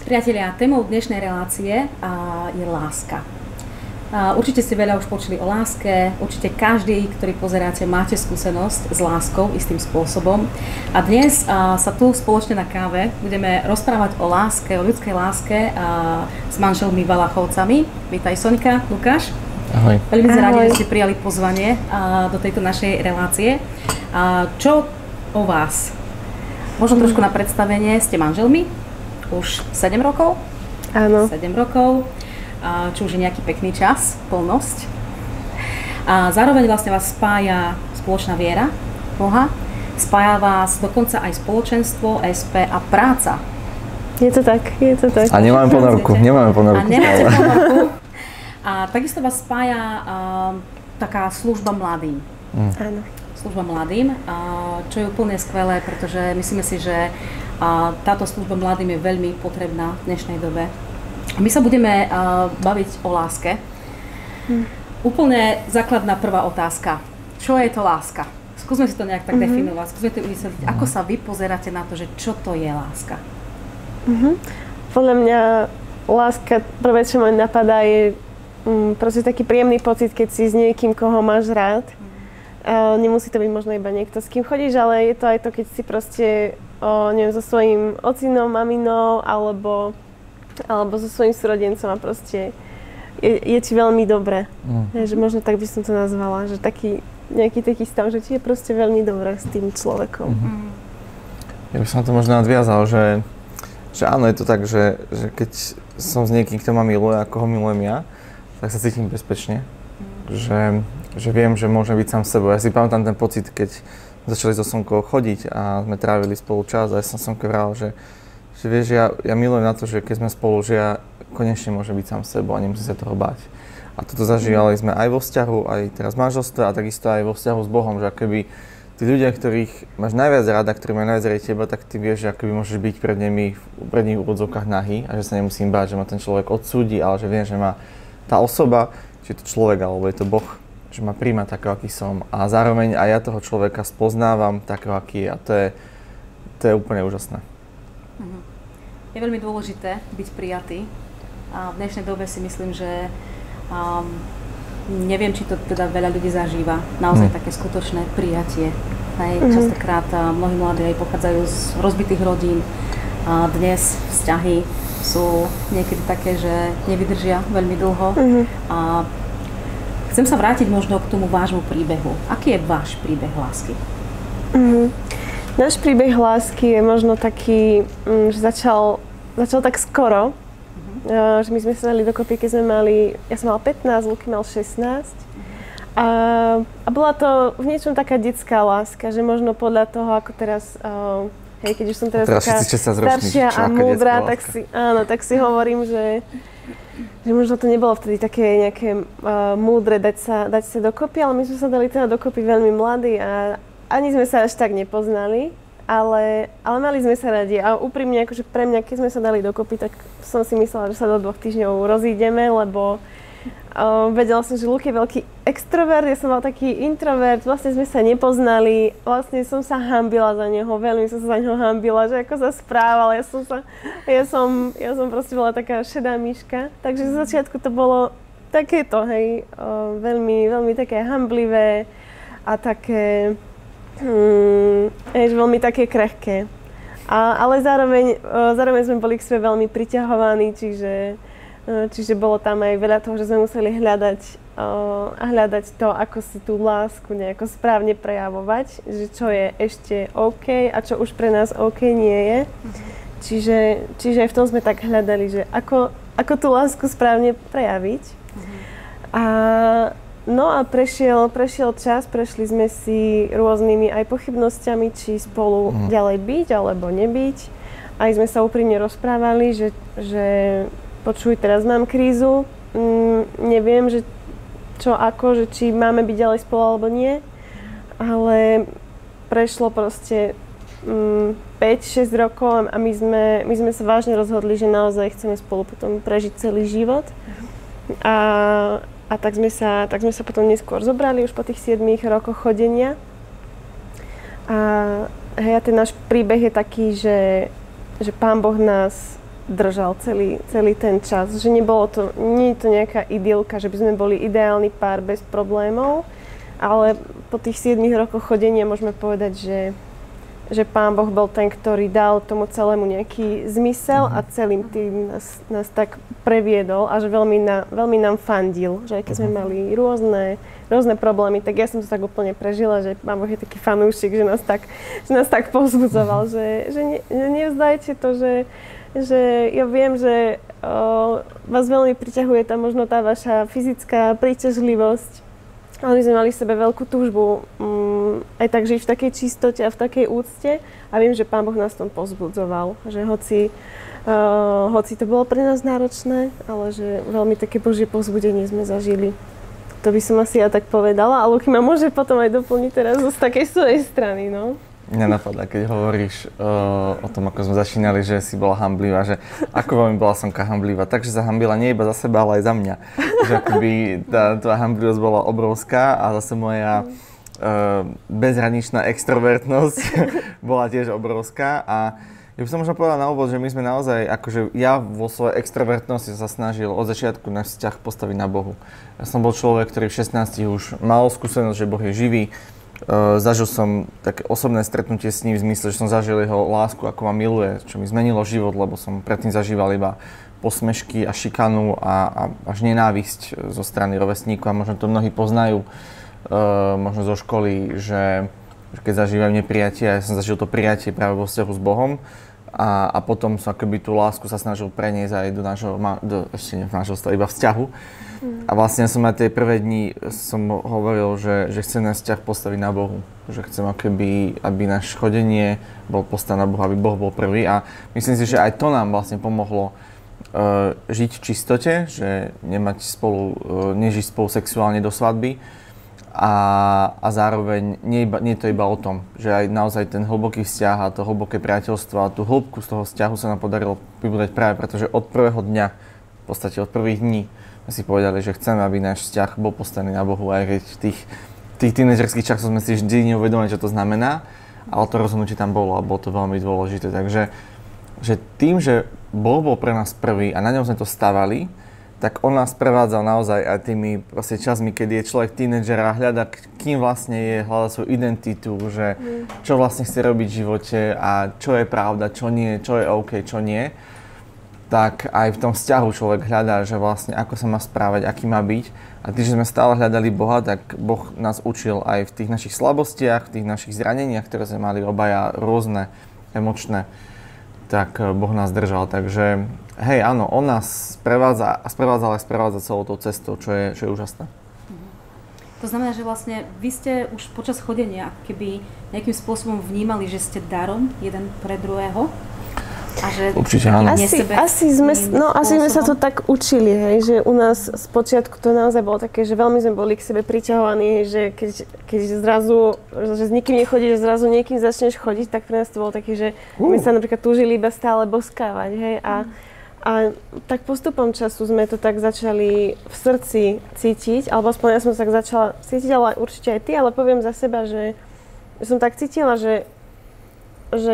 Priatelia, témou dnešnej relácie je láska. Určite ste veľa už počuli o láske, určite každý, ktorý pozeráte, máte skúsenosť s láskou istým spôsobom. A dnes sa tu spoločne na káve budeme rozprávať o láske, o ľudskej láske s manželmi Valachovcami. Vítaj Soňka, Lukáš. Ahoj. Veľmi radi, že ste prijali pozvanie do tejto našej relácie. Čo o vás? Možno trošku na predstavenie, ste manželmi už 7 rokov? Áno. 7 rokov. Čo už je nejaký pekný čas, plnosť. A zároveň vlastne vás spája spoločná viera Boha, spája vás dokonca aj spoločenstvo, SP a práca. Je to tak, je to tak. A nemáme ponorku, A nemáte ponorku. A takisto vás spája taká služba mladým. Áno. Služba mladým, čo je úplne skvelé, pretože myslíme si, že táto služba mladým je veľmi potrebná v dnešnej dobe. My sa budeme baviť o láske. Úplne základná prvá otázka. Čo je to láska? Skúsme si to nejak tak definovať. Skúsme to vysvetliť. Ako sa vy pozeráte na to, že čo to je láska? Podľa mňa láska, prvé, čo ma napadá, je proste taký príjemný pocit, keď si s niekým, koho máš rád. Nemusí to byť možno iba niekto, s kým chodíš, ale je to aj to, keď si proste, neviem, so svojím ocinom, maminou, alebo so svojím súrodencom a proste je ti veľmi dobre. Že možno tak by som to nazvala, že nejaký taký stav, že ti je proste veľmi dobre s tým človekom. Ja by som to možno nadviazal, že áno, je to tak, že keď som s niekým, kto ma miluje, ako ho milujem ja, tak sa cítim bezpečne. Že viem, že môžem byť sám sebou. Ja si pamätám ten pocit, keď začali so Sonkou chodiť a sme trávili spolu čas a ja som Sonke vral, že vieš, ja milujem na to, že keď sme spolu, že ja konečne môžem byť sám sebou a nemusím sa toho báť. A toto zažívali sme aj vo vzťahu, aj teraz v manželstve a takisto aj vo vzťahu s Bohom, že akoby tí ľudia, ktorých máš najviac rada, ktorí majú najviac radi teba, tak ty vieš, že akoby môžeš byť pred nich v úvodzovkách nahý a že sa nemusím báť, že ma ten človek odsúdi, ale že viem, že ma tá osoba, či je to človek alebo je to Boh, že ma príjma takého, aký som a zároveň aj ja toho človeka spoznávam takého, aký je a to je úplne úžasné. Je veľmi dôležité byť prijatý a v dnešnej dobe si myslím, že neviem, či to teda veľa ľudí zažíva, naozaj také skutočné prijatie. Častokrát mnohí mladí aj pochádzajú z rozbitých rodín a dnes vzťahy sú niekedy také, že nevydržia veľmi dlho. A chcem sa vrátiť možno k tomu vášmu príbehu. Aký je váš príbeh lásky? Náš príbeh lásky je možno taký, že začal tak skoro, že my sme sa dali dokopy, keď ja som mala 15, Luky mal 16 a bola to v niečom taká detská láska, že možno podľa toho, ako teraz, keď už som teraz taká staršia a múdra, tak si hovorím, že možno to nebolo vtedy také nejaké múdre dať sa dokopy, ale my sme sa dali teda dokopy veľmi mladí a ani sme sa až tak nepoznali, ale mali sme sa radi a úprimne, akože pre mňa, keď sme sa dali dokopy, tak som si myslela, že sa do 2 týždňov rozídeme, lebo vedela som, že Luke je veľký extrovert, ja som mal taký introvert, vlastne sme sa nepoznali, vlastne som sa hanbila za neho, veľmi som sa za neho hanbila, že ako sa správal, ja som proste bola taká šedá myška, takže z začiatku to bolo takéto, veľmi, veľmi také hanblivé a také veľmi také krehké. Ale zároveň sme boli k sebe veľmi priťahovaní, čiže bolo tam aj veľa toho, že sme museli hľadať to, ako si tú lásku nejako správne prejavovať, že čo je ešte OK a čo už pre nás OK nie je. Čiže aj v tom sme tak hľadali, že ako tú lásku správne prejaviť. No a prešiel čas, prešli sme si rôznymi aj pochybnosťami, či spolu ďalej byť alebo nebyť. Aj sme sa úprimne rozprávali, že počuj, teraz mám krízu, neviem, že čo ako, že či máme byť ďalej spolu alebo nie. Ale prešlo proste 5-6 rokov a my sme sa vážne rozhodli, že naozaj chceme spolu potom prežiť celý život. A tak sme sa potom neskôr zobrali už po tých 7 rokoch chodenia. A ten náš príbeh je taký, že Pán Boh nás držal celý ten čas. Že nie je to nejaká idylka, že by sme boli ideálny pár bez problémov, ale po tých 7 rokoch chodenia môžeme povedať, že Pán Boh bol ten, ktorý dal tomu celému nejaký zmysel a celým tým nás tak previedol a že veľmi nám fandil, že aj keď sme mali rôzne problémy, tak ja som to tak úplne prežila, že Pán Boh je taký fanúšik, že nás tak povzbudzoval, že nevzdajte to, že ja viem, že vás veľmi priťahuje možno tá vaša fyzická príťažlivosť, ale my sme mali v sebe veľkú túžbu aj tak žiť v takej čistote a v takej úcte a viem, že Pán Boh nás tom povzbudzoval, že hoci to bolo pre nás náročné, ale že veľmi také Božie povzbudenie sme zažili. To by som asi ja tak povedala a Luky ma môže potom aj doplniť teraz z takej svojej strany, no. Mňa napadá, keď hovoríš o tom, ako sme začínali, že si bola hanblivá, že ako veľmi bola Sonka hanblivá, takže sa hanbila nie iba za seba, ale aj za mňa. Že akoby tá hanblivosť bola obrovská a zase moja bezhraničná extrovertnosť bola tiež obrovská a ja by som možno povedal na úvod, že my sme naozaj, akože ja vo svojej extrovertnosti sa snažil od začiatku náš vzťah postaviť na Bohu. Ja som bol človek, ktorý v 16 už mal skúsenosť, že Boh je živý. Zažil som také osobné stretnutie s ním v zmysle, že som zažil jeho lásku, ako ma miluje, čo mi zmenilo život, lebo som predtým zažíval iba posmešky a šikanu a až nenávisť zo strany rovesníkov a možno to mnohí poznajú, možno zo školy, že keď zažívajú neprijatie, ja som zažil to prijatie práve vo vzťahu s Bohom a potom som akoby tú lásku sa snažil preniesť aj do nášho, ešte nie manželstva, iba vzťahu. A vlastne som aj tie prvé dni som hovoril, že chcem náš vzťah postaviť na Bohu. Že chcem akoby, aby naše chodenie bol postavené na Bohu, aby Boh bol prvý. A myslím si, že aj to nám vlastne pomohlo žiť v čistote, že nežiť spolu sexuálne do svadby. A zároveň nie je to iba o tom, že aj naozaj ten hlboký vzťah a to hlboké priateľstvo a tú hĺbku z toho vzťahu sa nám podarilo vybudovať práve pretože od prvého dňa, v podstate od prvých dní sme si povedali, že chceme, aby náš vzťah bol postavený na Bohu, aj keď v tých tínedžerských časoch sme si vždy neuvedomili, čo to znamená, ale to rozhodnutie tam bolo a bolo to veľmi dôležité. Takže že tým, že Boh bol pre nás prvý a na ňom sme to stavali, tak on nás prevádzal naozaj aj tými časmi, kedy je človek tínedžer a hľada, kým vlastne je, hľada svoju identitu, že čo vlastne chce robiť v živote a čo je pravda, čo nie, čo je OK, čo nie. Tak aj v tom vzťahu človek hľadá, že vlastne ako sa má správať, aký má byť. A tým, že sme stále hľadali Boha, tak Boh nás učil aj v tých našich slabostiach, v tých našich zraneniach, ktoré sme mali obaja rôzne, emočné, tak Boh nás držal. Takže hej, áno, on nás sprevádza celou tou cestou, čo je úžasné. To znamená, že vlastne vy ste už počas chodenia keby nejakým spôsobom vnímali, že ste darom jeden pre druhého? A že určite áno. Asi sme sa to tak učili, hej, že u nás spočiatku to naozaj bolo také, že veľmi sme boli k sebe priťahovaní, že keď zrazu, že s nikým nechodíš, že zrazu niekým začneš chodiť, tak pre nás to bolo také, že my sa napríklad túžili iba stále boskávať, hej, a tak postupom času sme to tak začali v srdci cítiť, alebo aspoň ja som to tak začala cítiť, ale určite aj ty, ale poviem za seba, že som tak cítila, že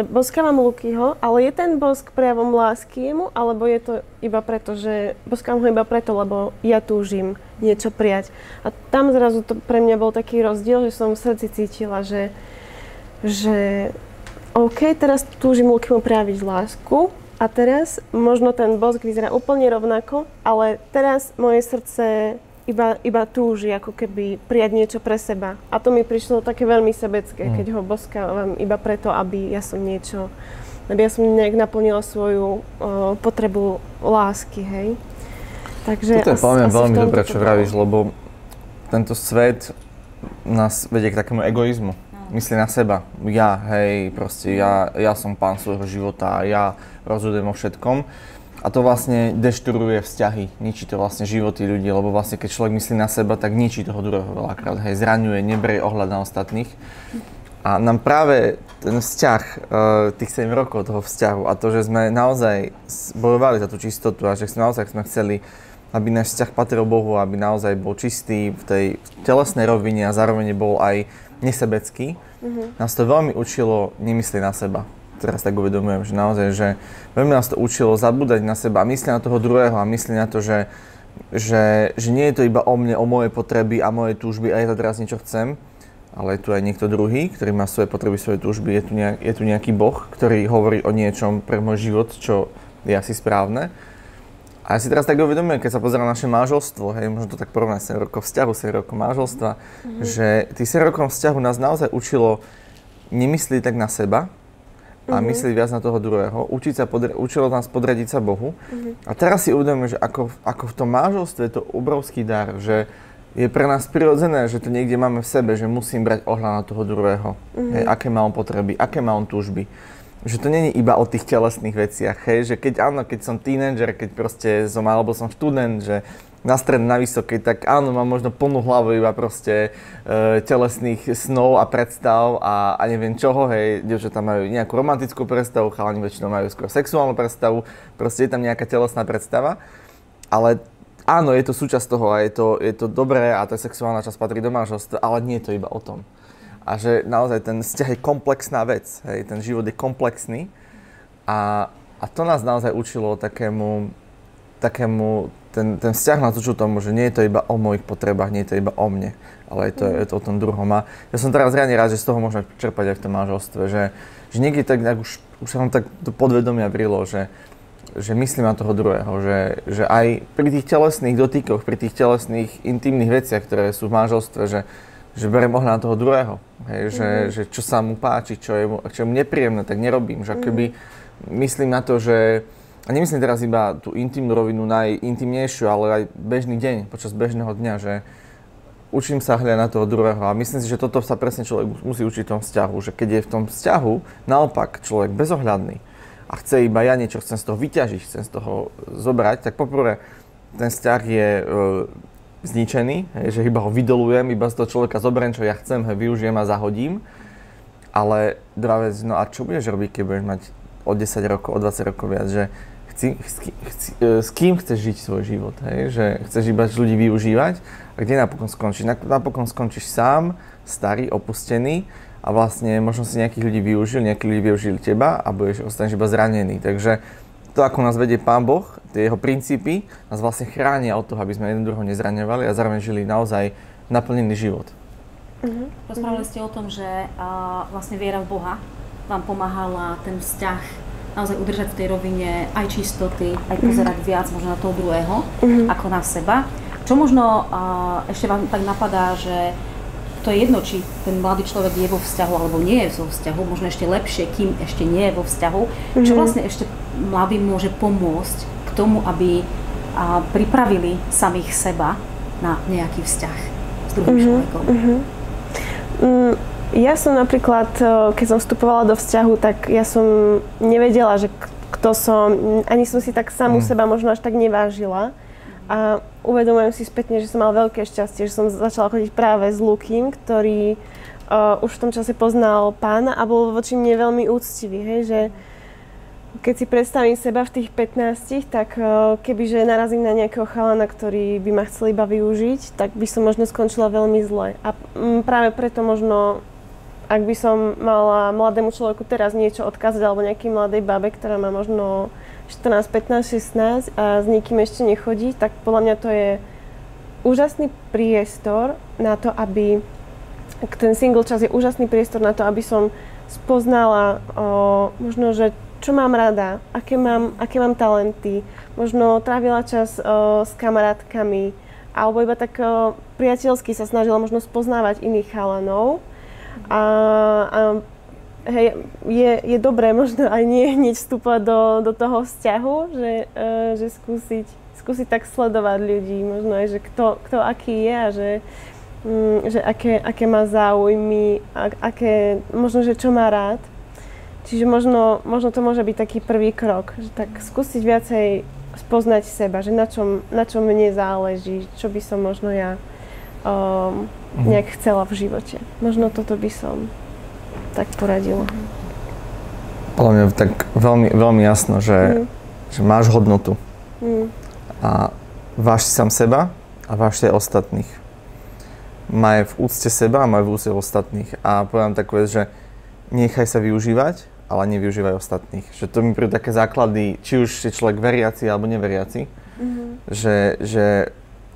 boskávam Lukyho, ale je ten bosk prejavom lásky jemu, alebo je to iba preto, že boskávam ho iba preto, lebo ja túžim niečo prijať. A tam zrazu to pre mňa bol taký rozdiel, že som v srdci cítila, že OK, teraz túžim Lukymu prejaviť lásku a teraz možno ten bosk vyzerá úplne rovnako, ale teraz moje srdce iba túži, ako keby prijať niečo pre seba. A to mi prišlo také veľmi sebecké, keď ho boskávam iba preto, aby ja som nejak naplnila svoju potrebu lásky, hej. Takže toto je podľa mňa veľmi dobré, čo vravíš, lebo tento svet nás vedie k takému egoizmu. Myslí na seba. Ja som pán svojho života, ja rozhodujem o všetkom. A to vlastne deštruje vzťahy, ničí to vlastne životy ľudí, lebo vlastne keď človek myslí na seba, tak ničí toho druhého veľakrát, zraňuje, neberie ohľad na ostatných. A nám práve ten vzťah, tých 7 rokov toho vzťahu a to, že sme naozaj bojovali za tú čistotu a že naozaj sme chceli, aby náš vzťah patril Bohu, aby naozaj bol čistý v tej telesnej rovine a zároveň bol aj nesebecký, nás to veľmi učilo nemyslieť na seba. teraz tak uvedomujem, že naozaj, že veľmi nás to učilo zabúdať na seba a myslieť na toho druhého a myslieť na to, že nie je to iba o mne, o moje potreby a moje túžby a ja to teraz niečo chcem, ale je tu aj niekto druhý, ktorý má svoje potreby, svoje túžby, je tu nejaký Boh, ktorý hovorí o niečom pre môj život, čo je asi správne. A ja si teraz tak uvedomujem, keď sa pozerám na naše manželstvo, hej, možno to tak porovnať 7 rokov vzťahu, 7 rokov manželstva, že tých 7 rokov vzťahu nás naozaj učilo nemyslieť tak na seba a myslieť viac na toho druhého, učilo nás podriadiť sa Bohu. A teraz si uvedomujem, že ako v tom manželstve je to obrovský dar, že je pre nás prirodzené, že to niekde máme v sebe, že musím brať ohľad na toho druhého, hej, aké má on potreby, aké má on túžby. Že to nie je iba o tých telesných veciach, hej, že keď som tínedžer, keď proste alebo som študent, že na strednej, na vysokej, tak áno, mám možno plnú hlavu iba proste telesných snov a predstav a neviem čoho, hej, dievčatá majú nejakú romantickú predstavu, chalani väčšinou majú skôr sexuálnu predstavu, proste je tam nejaká telesná predstava, ale áno, je to súčasť toho a je to dobré a tá sexuálna časť patrí do manželstva, ale nie je to iba o tom. A že naozaj ten vzťah je komplexná vec, hej, ten život je komplexný a to nás naozaj učilo takému ten vzťah nás učil tomu, že nie je to iba o mojich potrebách, nie je to iba o mne, ale je to o tom druhom. A ja som teraz reálne rád, že z toho môžeme čerpať aj v tom manželstve, že niekde tak už sa nám tak do podvedomia vrilo, že myslím na toho druhého, že aj pri tých telesných dotykoch, pri tých telesných intimných veciach, ktoré sú v manželstve, že beriem ohľad na toho druhého, hej, že čo sa mu páči, čo je mu nepríjemné, tak nerobím, že akoby myslím na to, že a nemyslím teraz iba tú intimnú rovinu, najintimnejšiu, ale aj bežný deň, počas bežného dňa, že učím sa hľadať na toho druhého a myslím si, že toto sa presne človek musí učiť v tom vzťahu, že keď je v tom vzťahu naopak človek bezohľadný a chce iba ja niečo, chcem z toho vyťažiť, chcem z toho zobrať, tak poprvé ten vzťah je zničený, že iba ho vydolujem, iba z toho človeka zoberiem, čo ja chcem, ho využijem a zahodím. Ale druhá vec, no a čo budeš robiť, keď budeš mať o 10 rokov, o 20 rokov viac, že s kým chceš žiť svoj život, hej? Že chceš iba ľudí využívať a kde napokon skončíš? Napokon skončíš sám, starý, opustený a vlastne možno si nejakých ľudí využil, nejakí ľudí využili teba a ostaneš iba zranený. Takže to, ako nás vedie Pán Boh, tie jeho princípy, nás vlastne chránia od toho, aby sme jeden druhého nezraňovali a zároveň žili naozaj naplnený život. Rozprávali ste o tom, že vlastne viera v Boha vám pomáhala ten vzťah naozaj udržať v tej rovine aj čistoty, aj pozerať viac možno na toho druhého, ako na seba. Čo možno ešte vám tak napadá, že to je jedno, či ten mladý človek je vo vzťahu alebo nie je vo vzťahu, možno ešte lepšie, kým ešte nie je vo vzťahu. Čo vlastne ešte mladým môže pomôcť k tomu, aby pripravili samých seba na nejaký vzťah s druhým človekom? Ja som napríklad, keď som vstupovala do vzťahu, tak ja som nevedela, že kto som, ani som si tak samú seba možno až tak nevážila. A uvedomujem si spätne, že som mala veľké šťastie, že som začala chodiť práve s Lukým, ktorý už v tom čase poznal Pána a bol voči mne veľmi úctivý, hej, že keď si predstavím seba v tých 15, tak kebyže narazím na nejakého chalana, ktorý by ma chcel iba využiť, tak by som možno skončila veľmi zle. A práve preto možno, ak by som mala mladému človeku teraz niečo odkázať, alebo nejakej mladej babe, ktorá má možno 14, 15, 16 a s nikým ešte nechodí, tak podľa mňa to je úžasný priestor na to, aby ten single čas je úžasný priestor na to, aby som spoznala možno, že čo mám rada, aké mám talenty, možno trávila čas s kamarátkami, alebo iba tak priateľsky sa snažila možno spoznávať iných chalanov. Hej, je dobré možno aj nie hneď vstúpať do toho vzťahu, že skúsiť tak sledovať ľudí, možno aj, že kto aký je a že aké má záujmy, možno, že čo má rád. Čiže možno to môže byť taký prvý krok, že tak skúsiť viacej spoznať seba, že na čom mne záleží, čo by som možno ja nejak chcela v živote. Možno toto by som tak poradila. Podľa mňa tak veľmi, veľmi jasno, že máš hodnotu a váž si sám seba a váž si aj ostatných. Maj v úcte seba a maj v úcte ostatných. A poviem takú vec, že nechaj sa využívať ale nevyužívaj ostatných. Že to mi prídu také základy, či už je človek veriaci alebo neveriaci, že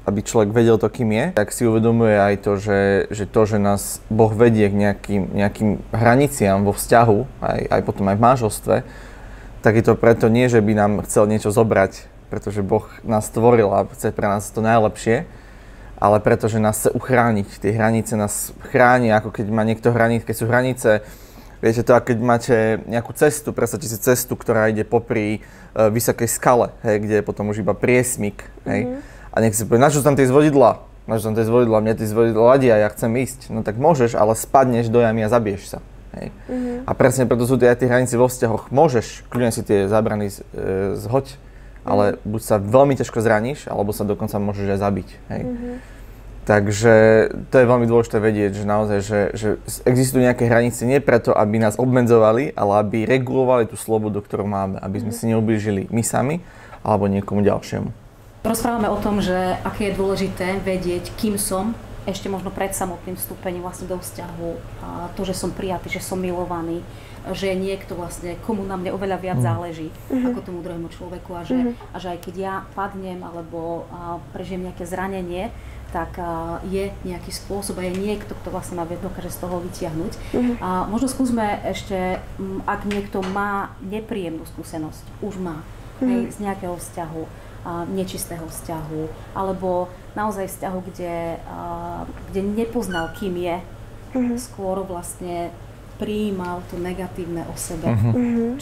aby človek vedel to, kým je, tak si uvedomuje aj to, že nás Boh vedie k nejakým hraniciam vo vzťahu, aj potom aj v manželstve, tak je to preto nie, že by nám chcel niečo zobrať, pretože Boh nás stvoril a chce pre nás to najlepšie, ale pretože nás chce uchrániť. Tie hranice nás chránia, ako keď má niekto hranice, keď sú hranice, viete to, keď máte nejakú cestu, predstavte si cestu, ktorá ide popri vysokej skale, hej, kde je potom už iba priesmik, hej. A nech si povie, na čo tam tie zvodidlá? Mňa tie zvodidlá ladia, ja chcem ísť. No tak môžeš, ale spadneš do jamy a zabiješ sa, hej. A presne preto sú tie hranice vo vzťahoch. Môžeš, kľudne si tie zábrany zhoď, ale buď sa veľmi ťažko zraníš, alebo sa dokonca môžeš aj zabiť, hej. Takže to je veľmi dôležité vedieť, že naozaj, že existujú nejaké hranice nie preto, aby nás obmedzovali, ale aby regulovali tú slobodu, ktorú máme, aby sme si neublížili my sami alebo niekomu ďalšiemu. Rozprávame o tom, že aké je dôležité vedieť, kým som, ešte možno pred samotným vstúpením vlastne do vzťahu, a to, že som prijatý, že som milovaný, že je niekto vlastne, komu na mne oveľa viac záleží ako tomu druhému človeku a že aj keď ja padnem alebo prežijem nejaké zranenie, tak je nejaký spôsob a je niekto, kto vlastne ma dokáže z toho vytiahnuť. A možno skúsme ešte, ak niekto má nepríjemnú skúsenosť, už má z nejakého vzťahu, nečistého vzťahu, alebo naozaj vzťahu, kde nepoznal, kým je, skôr vlastne prijímal to negatívne o sebe,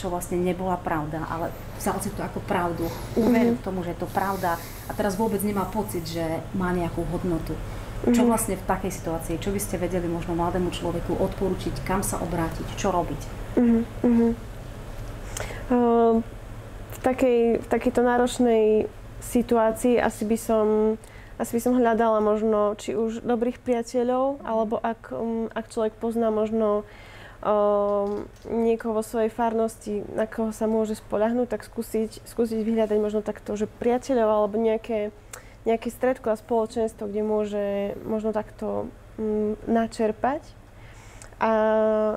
čo vlastne nebola pravda, ale vzal si to ako pravdu, uveril tomu, že je to pravda a teraz vôbec nemá pocit, že má nejakú hodnotu. Čo vlastne v takej situácii, čo by ste vedeli možno mladému človeku odporučiť, kam sa obrátiť, čo robiť? V takejto náročnej situácii asi by som hľadala možno či už dobrých priateľov, alebo ak človek pozná možno niekoho vo svojej farnosti, na koho sa môže spoľahnúť, tak skúsiť vyhľadať možno takto, že priateľov alebo nejaké stredko a spoločenstvo, kde môže možno takto načerpať. A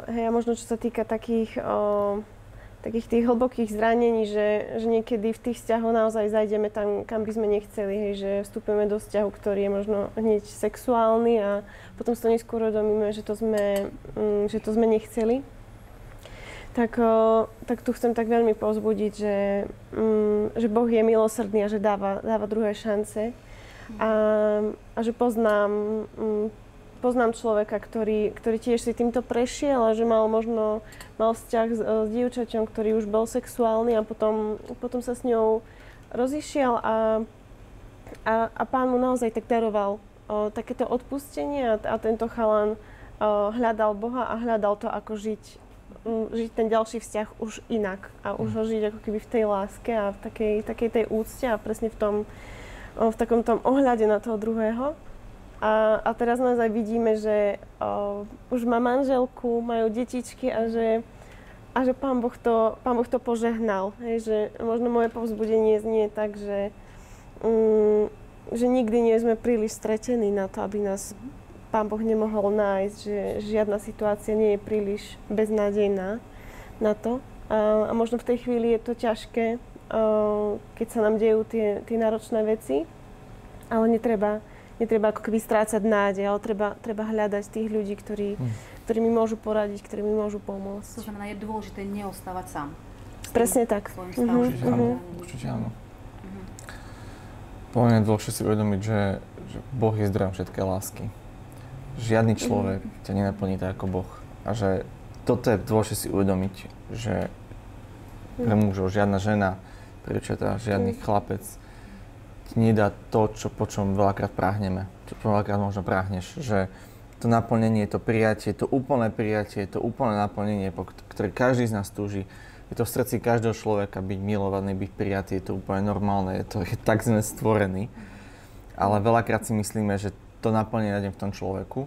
hej, možno čo sa týka takých tých hlbokých zranení, že niekedy v tých vzťahoch naozaj zajdeme tam, kam by sme nechceli, hej, že vstupujeme do vzťahu, ktorý je možno hneď sexuálny a potom sa to neskôr uvedomíme, že to sme nechceli. Tak tu chcem tak veľmi povzbudiť, že Boh je milosrdný a že dáva druhé šance a že poznám človeka, ktorý tiež si týmto prešiel a že mal vzťah s dievčaťom, ktorý už bol sexuálny a potom sa s ňou rozišiel a Pán mu naozaj tak daroval takéto odpustenie a tento chalan hľadal Boha a hľadal to, ako žiť ten ďalší vzťah už inak a už ho žiť ako keby v tej láske a v takej tej úcte a presne v takom tom ohľade na toho druhého. A teraz naozaj vidíme, že už má manželku, majú detičky a že Pán Boh to požehnal. Hej, že možno moje povzbudenie znie tak, že nikdy nie sme príliš stretení na to, aby nás Pán Boh nemohol nájsť, že žiadna situácia nie je príliš beznádejná na to. A možno v tej chvíli je to ťažké, keď sa nám dejú tie náročné veci, ale netreba ako keby strácať nádej, ale treba hľadať tých ľudí, ktorí mi môžu poradiť, ktorí mi môžu pomôcť. To znamená, je dôležité neostávať sám. Presne tak. Určite áno. Podľa mňa je dôležité si uvedomiť, že Boh je zdrojom všetkej lásky. Žiadny človek ťa nenaplní tak ako Boh. A že toto je dôležité si uvedomiť, že pre mužov žiadna žena, prečo žiadny chlapec nedá to, po čom veľakrát práhneme. Čo veľakrát možno práhneš, že to naplnenie, to prijatie, to úplné naplnenie, po ktoré každý z nás túži. Je to v srdci každého človeka byť milovaný, byť prijatý, je to úplne normálne, tak sme stvorení. Ale veľakrát si myslíme, že to naplnenie nájdem v tom človeku,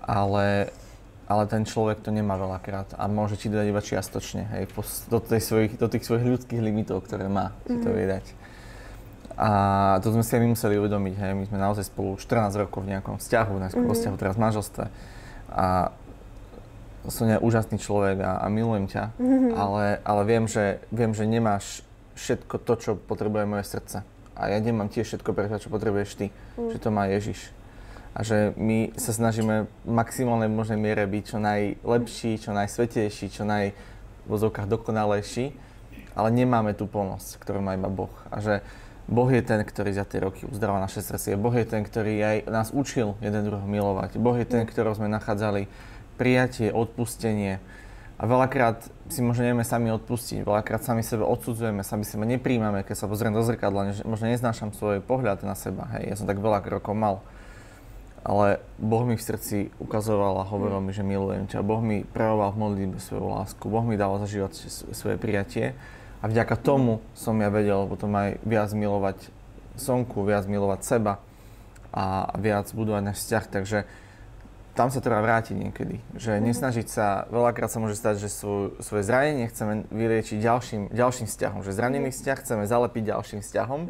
ale ten človek to nemá veľakrát a môže ti dať iba čiastočne, hej, do tých svojich ľudských limitov, ktoré má, si to vie dať. A to sme si aj my museli uvedomiť, hej, my sme naozaj spolu 14 rokov v nejakom vzťahu, najskôr vo vzťahu, teraz v manželstve. A Sonia je úžasný človek a milujem ťa, ale viem, že nemáš všetko to, čo potrebuje moje srdce. A ja nemám tiež všetko pre to, čo potrebuješ ty, že to má Ježiš. A že my sa snažíme v maximálnej možnej miere byť čo najlepší, čo najsvetejší, čo v vozovkách dokonalejší, ale nemáme tú plnosť, ktorú má iba Boh. A že Boh je ten, ktorý za tie roky uzdravoval naše srdcie. Boh je ten, ktorý aj nás učil jeden druhého milovať. Boh je ten, ktorého sme nachádzali prijatie, odpustenie. A veľakrát si možno nevieme sami odpustiť, veľakrát sami sebe odsudzujeme, sami sebe nepríjmame, keď sa pozriem do zrkadla, možno neznášam svoj pohľad na seba. Hej, ja som tak veľa rokov mal. Ale Boh mi v srdci ukazoval a hovoril mi, že milujem ťa. Boh mi prejavoval v modlitbe svoju lásku. Boh mi dal zažívať svoje prijatie. A vďaka tomu som ja vedel potom aj viac milovať Sonku, viac milovať seba a viac budovať náš vzťah. Takže tam sa treba vrátiť niekedy. Že nesnažiť sa, veľakrát sa môže stať, že svoje zranenie chceme vyliečiť ďalším vzťahom. Že zranený vzťah chceme zalepiť ďalším vzťahom.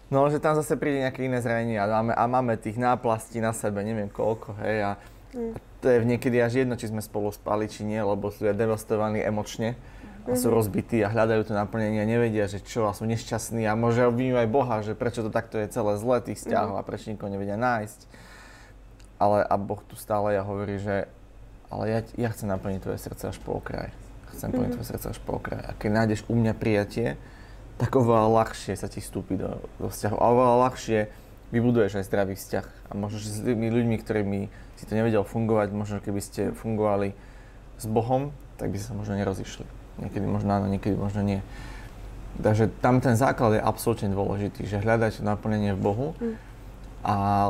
No, že tam zase príde nejaké iné zranenie a máme tých náplastí na sebe, neviem koľko, hej. A to je niekedy až jedno, či sme spolu spali, či nie, lebo sú devastovaní emočne. A sú rozbití a hľadajú to naplnenie a nevedia, že čo, a sú nešťastní a môže obvinujú aj Boha, že prečo to takto je celé zlé tých vzťahov a prečo nikoho nevedia nájsť. Ale a Boh tu stále hovorí, že ale ja chcem naplniť tvoje srdce až po okraj. Chcem naplniť tvoje srdce až po okraj. A keď nájdeš u mňa prijatie, tak oveľa ľahšie sa ti vstúpi do vzťahu a oveľa ľahšie vybuduješ aj zdravý vzťah. A možno, že s tými ľuďmi, ktorými si to nevedel fungovať, možno keby ste fungovali s Bohom, tak by sa možno nerozišli. Niekedy možno áno, niekedy možno nie. Takže tam ten základ je absolútne dôležitý, že hľadať naplnenie v Bohu,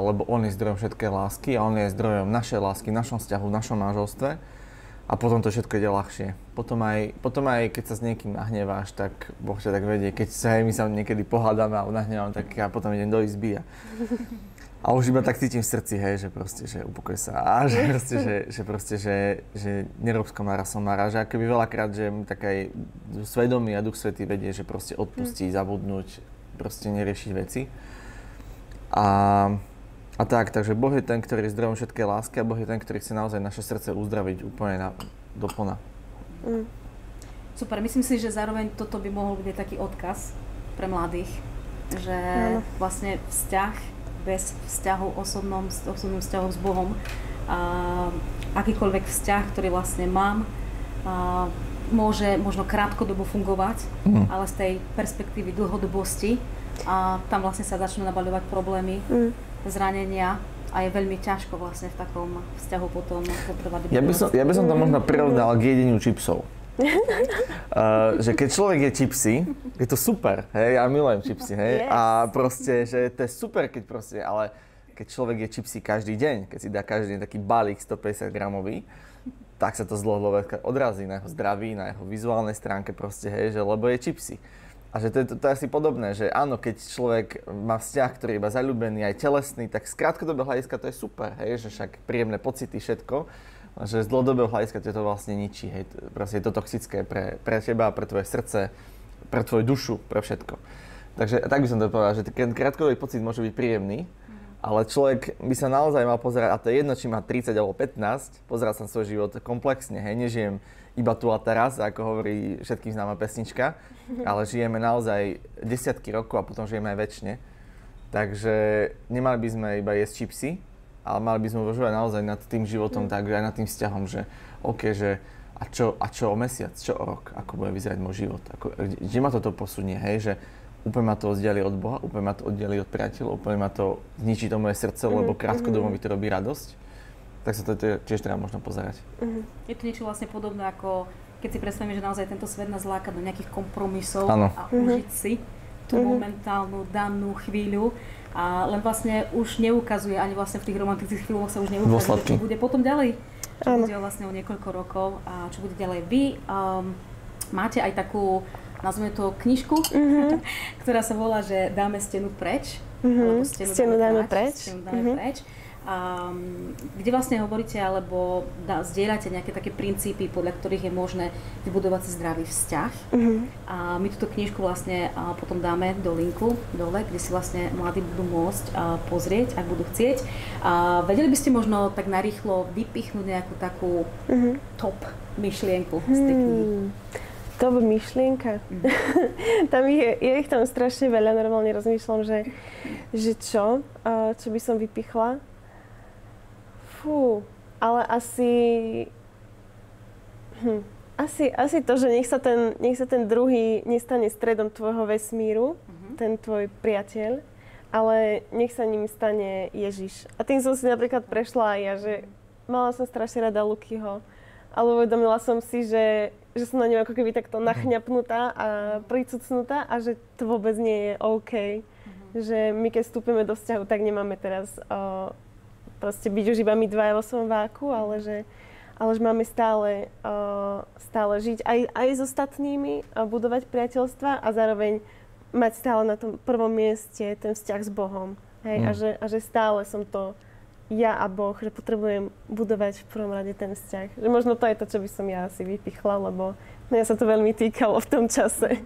lebo On je zdrojom všetkej lásky a On je zdrojom našej lásky, v našom vzťahu, v našom manželstve a potom to všetko ide ľahšie. Potom aj keď sa s niekým nahneváš, tak Boh ťa tak vedie. Keď my sa niekedy pohádame a nahnevam, tak ja potom idem do izby a už iba tak cítim v srdci, hej, že proste, že upokoj sa a že nerob z komára somára, že akoby veľakrát, že tak aj svedomí a Duch Svätý vedie, že proste odpustiť, zabudnúť, proste neriešiť veci. A takže Boh je ten, ktorý je zdrojom všetkej lásky a Boh je ten, ktorý chce naozaj naše srdce uzdraviť úplne do plna. Super, myslím si, že zároveň toto by mohol byť taký odkaz pre mladých, že vlastne vzťah bez vzťahu osobným vzťahom s Bohom. Akýkoľvek vzťah, ktorý vlastne mám, môže možno krátkodobo fungovať, ale z tej perspektívy dlhodobosti tam vlastne sa začnú nabaľovať problémy, zranenia a je veľmi ťažko vlastne v takom vzťahu potom potrvať. Ja by som to možno prirovnal k jedeniu čipsov. Že keď človek je čipsy, je to super, hej, ja milujem čipsy, hej, a proste, že to je super, ale keď človek je čipsy každý deň, keď si dá každý deň taký balík 150 gramový, tak sa to z dlhodobého odrazí na jeho zdraví, na jeho vizuálnej stránke proste, hej, že lebo je čipsy. A že to je asi podobné, že áno, keď človek má vzťah, ktorý je iba zaľúbený, aj telesný, tak z krátkodobého hľadiska to je super, hej, že však príjemné pocity, všetko, že z dlhodobého hľadiska to vlastne ničí, hej, proste je to toxické pre teba, pre tvoje srdce, pre tvoju dušu, pre všetko. Takže tak by som to povedal, že ten krátkodobý pocit môže byť príjemný, ale človek by sa naozaj mal pozerať, a to je jedno, či má 30 alebo 15, pozerať sa na svoj život komplexne, hej, nežijem iba tu a teraz, ako hovorí všetkým známa pesnička, ale žijeme naozaj desiatky rokov a potom žijeme aj večne. Takže nemali by sme iba jesť čipsy, ale mali by sme uvažovať naozaj nad tým životom, takže aj nad tým vzťahom, že OK, že a čo o mesiac, čo o rok, ako bude vyzerať môj život, kde ma toto posunie, hej, že úplne ma to oddiali od Boha, úplne ma to oddiali od priateľov, úplne ma to zničí to moje srdce, lebo krátkodobo mi to robí radosť. Tak sa to tiež treba možno pozerať. Je to niečo vlastne podobné, ako keď si predstavíme, že naozaj tento svet nás láka do nejakých kompromisov a užiť si tú momentálnu danú chvíľu. A len vlastne už neukazuje, ani vlastne v tých romantických chvíľoch sa už neukazuje, čo bude potom ďalej. Čo bude vlastne o niekoľko rokov a čo bude ďalej. Vy máte aj takú, nazveme to knižku, ktorá sa volá, že dáme stenu preč. Stenu dáme preč. kde vlastne hovoríte alebo zdieľate nejaké také princípy, podľa ktorých je možné vybudovať si zdravý vzťah. A my túto knižku vlastne potom dáme do linku dole, kde si vlastne mladí budú môcť pozrieť, ak budú chcieť. Vedeli by ste možno tak narýchlo vypichnúť nejakú takú top myšlienku z tej knihy? Top myšlienka? Tam je ich tam strašne veľa, normálne rozmýšľam, že čo by som vypichla. Ale asi to, že nech sa ten druhý nestane stredom tvojho vesmíru, ten tvoj priateľ, ale nech sa ním stane Ježiš. A tým som si napríklad prešla aj ja, že mala som strašne rada Lukyho, ale uvedomila som si, že som na ňu ako keby takto nachňapnutá a pricucnutá a že to vôbec nie je OK. Že my keď vstúpime do vzťahu, tak nemáme teraz proste byť už iba my dvaja vo svojom váku, ale že máme stále žiť aj s ostatnými, budovať priateľstva a zároveň mať stále na tom prvom mieste ten vzťah s Bohom. Hej? A že stále som to ja a Boh, že potrebujem budovať v prvom rade ten vzťah. Že možno to je to, čo by som ja asi vypichla, lebo mňa sa to veľmi týkalo v tom čase.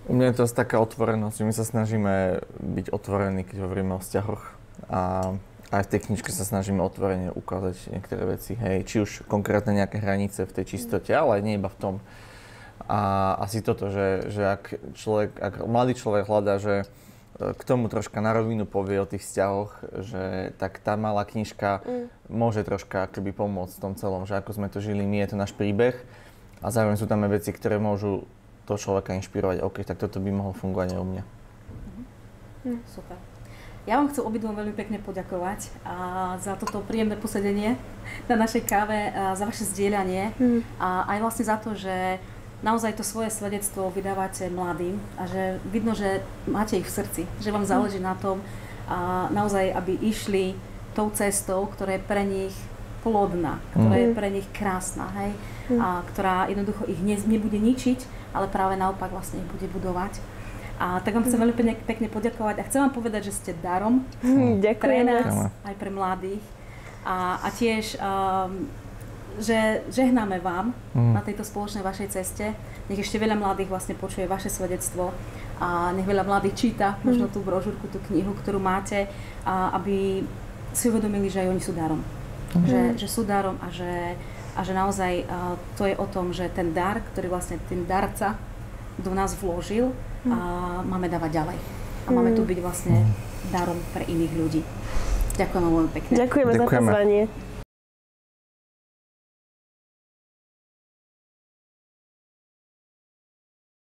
U mňa je to taká otvorenosť, že my sa snažíme byť otvorení, keď hovoríme o vzťahoch. A aj v tej knižke sa snažíme otvorene ukázať niektoré veci, hej, či už konkrétne nejaké hranice v tej čistote, ale nie iba v tom. A asi toto, že ak mladý človek hľadá, že k tomu troška na rovinu povie o tých vzťahoch, že tak tá malá knižka môže troška akoby pomôcť v tom celom, že ako sme to žili my, je to náš príbeh a zároveň sú tam aj veci, ktoré môžu toho človeka inšpirovať, OK, tak toto by mohlo fungovať aj u mňa. Super. Ja vám chcem obidvom veľmi pekne poďakovať za toto príjemné posedenie na našej káve, za vaše zdieľanie a aj vlastne za to, že naozaj to svoje svedectvo vydávate mladým a že vidno, že máte ich v srdci, že vám záleží na tom naozaj, aby išli tou cestou, ktorá je pre nich plodná, ktorá je pre nich krásna, hej? A ktorá jednoducho ich nebude ničiť, ale práve naopak vlastne ich bude budovať. A tak vám chcem veľmi pekne poďakovať a chcem vám povedať, že ste darom pre nás, aj pre mladých. A tiež, že žehnáme vám na tejto spoločnej vašej ceste. Nech ešte veľa mladých vlastne počuje vaše svedectvo a nech veľa mladých číta možno tú brožúrku, tú knihu, ktorú máte, aby si uvedomili, že aj oni sú darom. Že sú darom a že naozaj to je o tom, že ten dar, ktorý vlastne ten darca do nás vložil, máme dávať ďalej. A máme tu byť vlastne darom pre iných ľudí. Ďakujem veľmi pekne. Ďakujeme za pozvanie.